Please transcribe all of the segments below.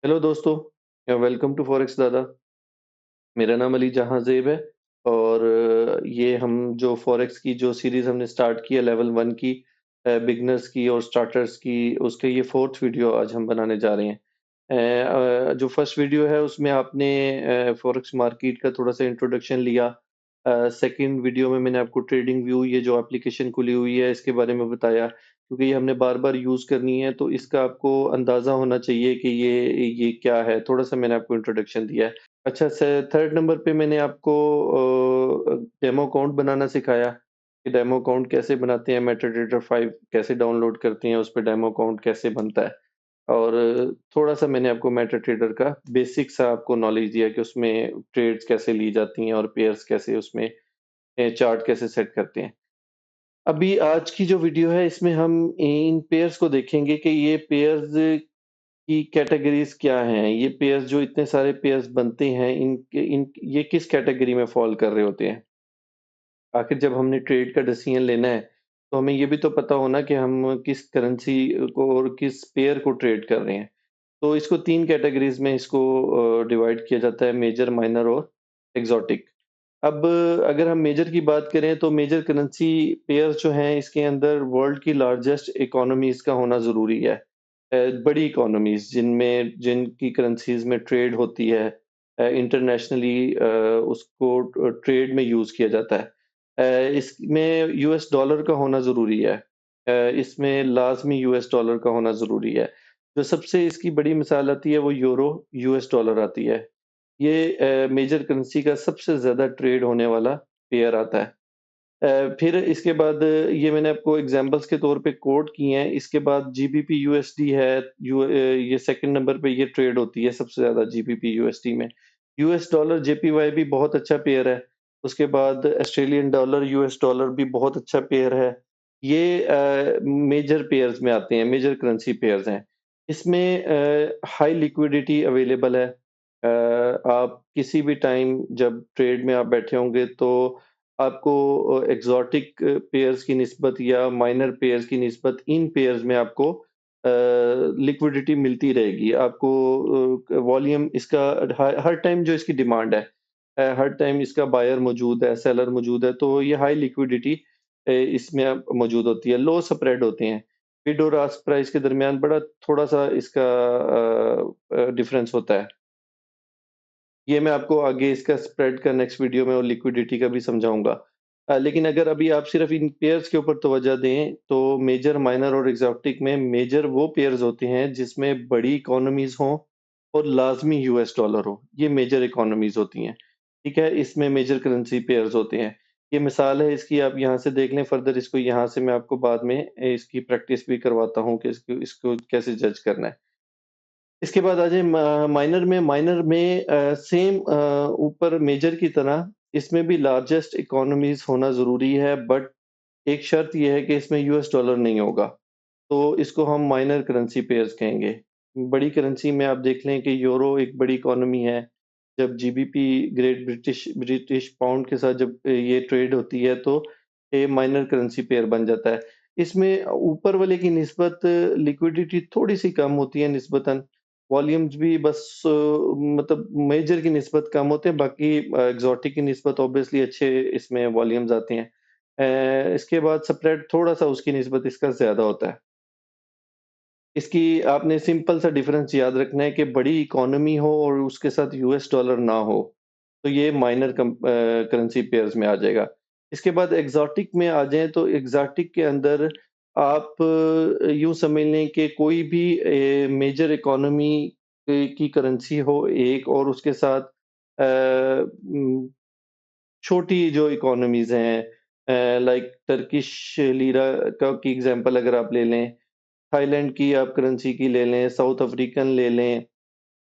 Hello दोस्तों, welcome to forex दादा। मेरा नाम अली जहां ज़ेब है और ये हम जो फॉरेक्स की जो सीरीज़ हमने स्टार्ट की है लेवल 1 की, बिगिनर्स की और स्टार्टर्स की, उसके ये 4th वीडियो आज हम बनाने जा रहे हैं। जो फर्स्ट वीडियो है उसमें आपने फॉरेक्स मार्केट का थोड़ा-सा इंट्रोडक्शन लिया। सेकंड वीडियो में मैंने आपको ट्रेडिंग व्यू, ये जो एप्लीकेशन खुली हुई है इसके बारे में बताया, क्योंकि ये हमने बार-बार यूज़ करनी है तो इसका आपको अंदाज़ा होना चाहिए कि ये क्या है। थोड़ा-सा मैंने आपको इंट्रोडक्शन दिया है। अच्छा, थर्ड नंबर पे मैंने आपको डेमो अकाउंट बनाना सिखाया कि डेमो अकाउंट कैसे बनाते हैं, मेटाट्रेडर 5 कैसे डाउनलोड करते हैं, उस पे डेमो अकाउंट कैसे बनता है। और थोड़ा-सा मैंने आपको मेटाट्रेडर का बेसिक सा आपको नॉलेज दिया कि उसमें ट्रेड्स कैसे ली जाती हैं और पेयर्स कैसे उसमें चार्ट कैसे सेट करते हैं। अभी आज की जो वीडियो है इसमें हम इन पेयर्स को देखेंगे कि ये पेयर्स की कैटेगरीज़ क्या हैं? ये पेयर्स जो इतने सारे पेयर्स बनते हैं, ये किस कैटेगरी में फ़ॉल कर रहे होते हैं? आखिर जब हमने ट्रेड का डिसीजन लेना है, तो हमें ये भी तो पता होना कि हम किस करेंसी को और किस पेयर को ट्रेड कर रहे हैं। तो इसको 3 कैटेगरीज़ में इसको डिवाइड किया जाता है, मेजर, माइनर और एक्सोटिक। अब अगर हम मेजर की बात करें तो मेजर करेंसी पेयर्स जो हैं इसके अंदर वर्ल्ड की लार्जेस्ट इकोनॉमीज़ का होना ज़रूरी है। बड़ी इकोनॉमीज़ जिनकी करेंसीज़ में ट्रेड होती है, इंटरनेशनली उसको ट्रेड में यूज़ किया जाता है। इसमें यूएस डॉलर का होना ज़रूरी है। इसमें लाज़मी यूएस डॉलर का होना ज़रूरी है। जो सबसे इसकी बड़ी मिसाल आती है वो यूरो, यूएस डॉलर आती है। ये मेजर करेंसी का सबसे ज़्यादा ट्रेड होने वाला पेयर आता है। फिर इसके बाद ये मैंने आपको एग्ज़ाम्पल्स के तौर पे कोट किए हैं। इसके बाद जीबीपी यूएसडी है, ये सेकंड नंबर पे ये ट्रेड होती है सबसे ज़्यादा जीबीपी यूएसडी में। यूएस डॉलर जेपीवाई भी बहुत अच्छा पेयर है। उसके बाद ऑस्ट्रेलियन डॉलर, यूएस डॉलर भी बहुत अच्छा पेयर है। ये मेजर पेयर्स में आते हैं, मेजर करेंसी पेयर्स हैं। इसमें हाई लिक्विडिटी अवेलेबल है। आप किसी भी टाइम जब ट्रेड में आप बैठे होंगे तो आपको एक्सोटिक पेयर्स की निस्बत या माइनर पेयर्स की निस्बत इन पेयर्स में आपको लिक्विडिटी मिलती रहेगी। आपको वॉल्यूम इसका हर हर टाइम जो इसकी डिमांड है, हर टाइम इसका बायर मौजूद है, सेलर मौजूद है, तो ये हाई लिक्विडिटी इसमें अब मौजूद होती है, लो स्प्रेड होते हैं। बिड और आस्क प्राइस के दरमियान बड़ा थोड़ा-सा इसका डिफरेंस होता है। ये मैं आपको आगे इसका स्प्रेड का नेक्स्ट वीडियो में और लिक्विडिटी का भी समझाऊँगा। लेकिन अगर अभी आप सिर्फ़ इन पेयर्स के ऊपर तवज्जो दें, तो मेजर, माइनर और एक्सोटिक में मेजर वो पेयर्स होते हैं जिसमें बड़ी इकोनॉमीज़ हों और लाज़मी यूएस डॉलर हो। ये मेजर इकोनॉमीज़ होती हैं, ठीक है? इसमें मेजर करेंसी पेयर्स होते हैं। ये मिसाल है इसकी, आप यहाँ से देख लें फर्दर इसको, यहाँ से मैं आपको बाद में इसकी प्रैक्टिस भी करवाता हूँ कि इसको इसको कैसे जज करना है। इसके बाद आ जाए माइनर में सेम ऊपर मेजर की तरह इसमें भी लार्जेस्ट इकोनॉमीज़ होना ज़रूरी है, बट एक शर्त ये है कि इसमें यूएस डॉलर नहीं होगा, तो इसको हम माइनर करेंसी पेयर्स कहेंगे। बड़ी करेंसी में आप देख लें कि यूरो एक बड़ी इकोनॉमी है, जब GBP great British British pound के साथ जब ये ट्रेड होती है तो ये माइनर करेंसी पेयर बन जाता है। इसमें ऊपर वाले की निस्बत लिक्विडिटी थोड़ी-सी कम होती है निस्बतन, वॉल्यूम्स भी बस मतलब मेजर की निस्बत कम होते हैं, बाकी एक्सोटिक की निस्बत ऑब्वियसली अच्छे इसमें वॉल्यूम्स आते हैं। इसके बाद स्प्रेड थोड़ा-सा उसकी निस्बत इसका ज़्यादा होता है। इसकी आपने सिंपल सा डिफरेंस याद रखना है कि बड़ी इकोनॉमी हो और उसके साथ यूएस डॉलर ना हो, तो ये माइनर करेंसी पेयर्स में आ जाएगा। इसके बाद एक्सोटिक में आ जाएँ तो एक्सोटिक के अंदर आप यूँ समझ लें कि कोई भी मेजर इकोनॉमी की करेंसी हो एक, और उसके साथ छोटी जो इकोनॉमीज़ हैं, लाइक टर्किश लीरा का की एग्ज़ाम्पल अगर आप ले लें, थाईलैंड की आप करेंसी की ले लें, साउथ अफ्रीकन ले लें,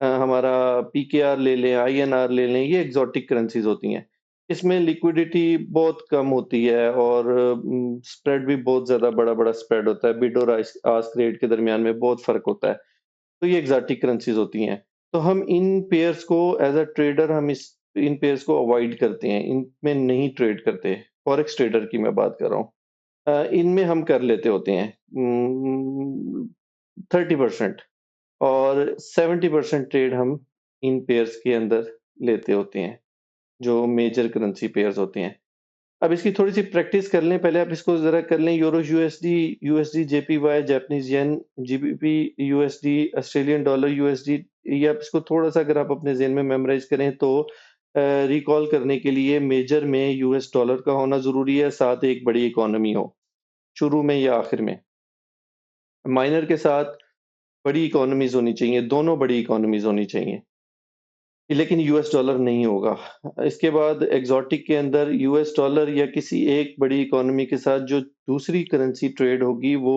हमारा पीकेआर ले लें, आईएनआर ले लें, ये एक्सोटिक करेंसीज़ होती हैं। इसमें लिक्विडिटी बहुत कम होती है और स्प्रेड भी बहुत ज़्यादा बड़ा-बड़ा स्प्रेड होता है, बिड और आस्क रेट के दरमियान में बहुत फ़र्क होता है। तो ये एक्सोटिक करेंसीज़ होती हैं। तो हम इन पेयर्स को एज़ अ ट्रेडर हम इस इन पेयर्स को अवॉइड करते हैं, इनमें नहीं ट्रेड करते। फॉरेक्स ट्रेडर की मैं बात कर रहा हूँ। इनमें हम कर लेते होते हैं 30% और 70% ट्रेड हम इन पेयर्स के अंदर लेते होते हैं, जो मेजर करेंसी पेयर्स होते हैं। अब इसकी थोड़ी-सी प्रैक्टिस कर लें, पहले आप इसको ज़रा कर लें। Euro USD, USD JPY, Japanese yen, GBP USD, Australian dollar USD, ये आप इसको थोड़ा-सा अगर आप अपने ज़हन में मेमोराइज़ करें तो रिकॉल करने के लिए मेजर में यूएस डॉलर का होना ज़रूरी है, साथ एक बड़ी इकोनॉमी हो, शुरू में या आखिर में। माइनर के साथ बड़ी इकोनॉमीज़ होनी चाहिए, दोनों बड़ी इकोनॉमीज़ होनी चाहिए। लेकिन यूएस डॉलर नहीं होगा। इसके बाद एक्सोटिक के अंदर यूएस डॉलर या किसी एक बड़ी इकोनॉमी के साथ जो दूसरी करेंसी ट्रेड होगी वो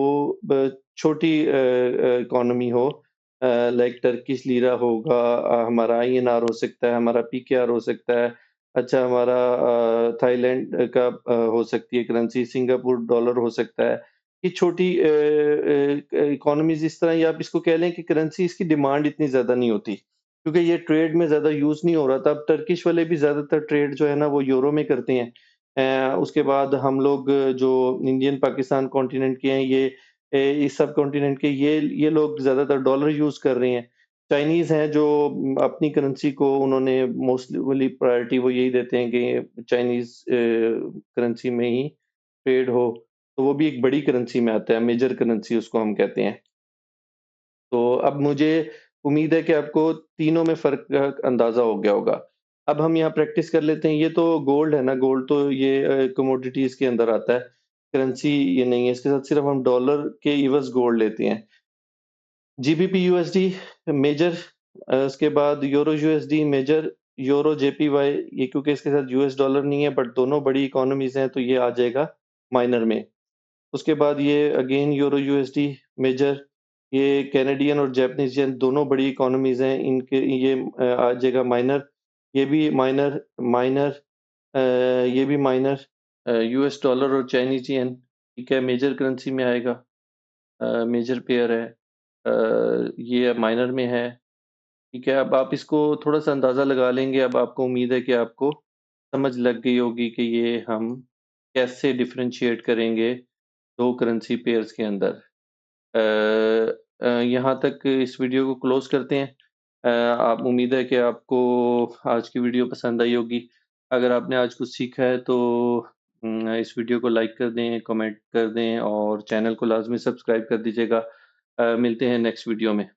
छोटी इकोनॉमी हो, लाइक टर्किश लीरा होगा, हमारा आईएनआर हो सकता है, हमारा पीकेआर हो सकता है, अच्छा हमारा थाईलैंड का हो सकती है करेंसी, सिंगापुर डॉलर हो सकता है। ये छोटी इकोनॉमीज इस तरह, या आप इसको कह लें कि करेंसी इसकी डिमांड इतनी ज़्यादा नहीं होती। क्योंकि ये ट्रेड में ज़्यादा यूज़ नहीं हो रहा था। अब टर्किश वाले भी ज़्यादातर ट्रेड जो है ना वो यूरो में करते हैं। उसके बाद हम लोग जो इंडियन पाकिस्तान कॉन्टिनेंट के हैं, ये इस सब कॉन्टिनेंट के ये लोग ज़्यादातर डॉलर यूज़ कर रहे हैं। चाइनीज़ हैं जो अपनी करेंसी को उन्होंने मोस्टली प्रायोरिटी वो यही देते हैं कि चाइनीज़ करेंसी में ही ट्रेड हो, तो वो भी एक बड़ी करेंसी में आता है, मेजर करेंसी उसको हम कहते हैं। तो अब मुझे उम्मीद है कि आपको तीनों में फ़र्क का अंदाज़ा हो गया होगा। अब हम यहाँ प्रैक्टिस कर लेते हैं। ये तो गोल्ड है ना, गोल्ड तो ये कमोडिटीज़ के अंदर आता है, करेंसी ये नहीं है। इसके साथ सिर्फ़ हम डॉलर के इवज़ गोल्ड लेते हैं। जीबीपी यूएसडी मेजर, उसके बाद euro USD major, euro JPY, ये क्योंकि इसके साथ यूएस डॉलर नहीं है बट दोनों बड़ी इकोनॉमीज़ हैं तो ये आ जाएगा माइनर में। उसके बाद ये अगेन यूरो यूएसडी मेजर, ये कैनेडियन और जापानीज़ येन दोनों बड़ी इकोनॉमीज़ हैं, इनके ये आ जाएगा माइनर, ये भी माइनर, माइनर, ये भी माइनर, यूएस डॉलर और चाइनीज़ येन, ठीक है, मेजर करेंसी में आएगा, मेजर पेयर है। ये माइनर में है, ठीक है। अब आप इसको थोड़ा-सा अंदाज़ा लगा लेंगे, अब आपको उम्मीद है कि आपको समझ लग गई होगी कि ये हम कैसे डिफरेंशिएट करेंगे 2 करेंसी पेयर्स के अंदर। यहाँ तक इस वीडियो को क्लोज़ करते हैं। आप उम्मीद है कि आपको आज की वीडियो पसंद आई होगी। अगर आपने आज कुछ सीखा है तो इस वीडियो को लाइक कर दें, कमेंट कर दें और चैनल को लाज़मी सब्सक्राइब कर दीजिएगा। मिलते हैं नेक्स्ट वीडियो में।